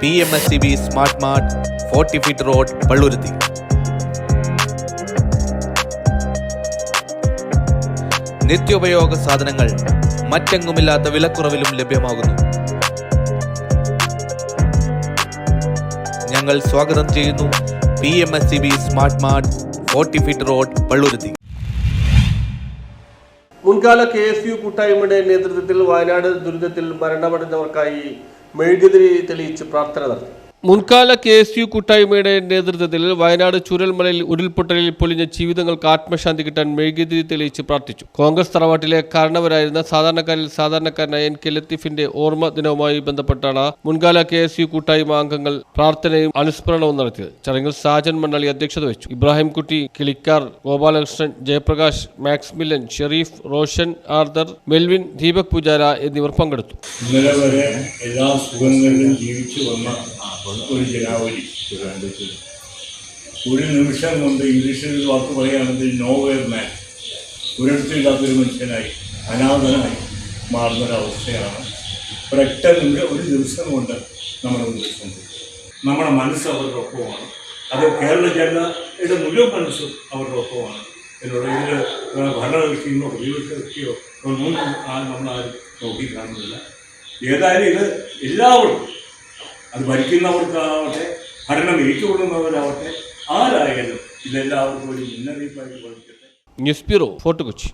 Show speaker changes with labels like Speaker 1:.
Speaker 1: PMSCB smart mart 40 feet road Palluruthy. നിത്യോപയോഗ സാധനങ്ങൾ മറ്റെങ്ങുമില്ലാത്ത വിലക്കുറവിലും ലഭ്യമാകുന്നു. ഞങ്ങൾ സ്വാഗതം ചെയ്യുന്നു PMSCB smart mart 40 feet road Palluruthy.
Speaker 2: മുൻകാല KSU കൂട്ടായ്മയുടെ നേതൃത്വത്തിൽ വയനാട് ദുരന്തത്തിൽ മരണമടഞ്ഞവർക്കായി മെഴുകുതിരി തെളിയിച്ച് പ്രാർത്ഥന നടത്തി. മുൻകാല KSU കൂട്ടായ്മയുടെ നേതൃത്വത്തിൽ വയനാട് ചൂരൽമലയിൽ ഉരുൾപൊട്ടലിൽ പൊലിഞ്ഞ ജീവിതങ്ങൾക്ക് ആത്മശാന്തി കിട്ടാൻ മെഴുകുതിരി തെളിയിച്ച് പ്രാർത്ഥിച്ചു. കോൺഗ്രസ് തറവാട്ടിലെ കാരണവരായിരുന്ന സാധാരണക്കാരിൽ സാധാരണക്കാരനായ NK ലത്തീഫിന്റെ ഓർമ്മ ദിനവുമായി ബന്ധപ്പെട്ടാണ് മുൻകാല KSU കൂട്ടായ്മ അംഗങ്ങൾ പ്രാർത്ഥനയും അനുസ്മരണവും നടത്തിയത്. ചടങ്ങിൽ സാജൻ മണ്ണാളി അധ്യക്ഷത വഹിച്ചു. ഇബ്രാഹിം കുട്ടി, കിളിക്കാർ, ഗോപാലകൃഷ്ണൻ, ജയപ്രകാശ്, മാക്സ്മില്ലൻ, ഷെരീഫ്, റോഷൻ, ആർദർ, മെൽവിൻ, ദീപക് പൂജാര എന്നിവർ പങ്കെടുത്തു.
Speaker 3: ഇന്നലെ വരെ എല്ലാ സുഖങ്ങളിലും ജീവിച്ചു വന്ന ഒരു ജനാവലി, ഒരു നിമിഷം കൊണ്ട് ഇംഗ്ലീഷിൽ വാക്ക് പറയുകയാണെങ്കിൽ നോവെയർ മാൻ, ഒരിടത്തില്ലാത്തൊരു മനുഷ്യനായി അനാഥനായി മാറുന്നൊരവസ്ഥയാണ് ഒരൊറ്റ ഒരു ദിവസം കൊണ്ട് നമ്മുടെ മുന്നിൽ. നമ്മുടെ മനസ്സ് അവരുടെ ഒപ്പമാണ്. അത് കേരള ജനതയുടെ മുഴുവൻ മനസ്സും അവരുടെ ഒപ്പമാണ്. ഇതിലൂടെ ഇതിൽ ഭരണകക്ഷിയോ പ്രതിപക്ഷ കക്ഷിയോ ഒന്നും നമ്മളാരും നോക്കി കാണുന്നില്ല. ഏതായാലും ഇത് എല്ലാവരും, അത് ഭരിക്കുന്നവർക്കാവട്ടെ ഭരണം ഏറ്റുകൊള്ളുന്നവരാവട്ടെ ആരായാലും ഇതെല്ലാവർക്കും ഒരു മുന്നറിയിപ്പായിട്ട് പഠിക്കട്ടെ.
Speaker 1: News bureau, fort Kochi.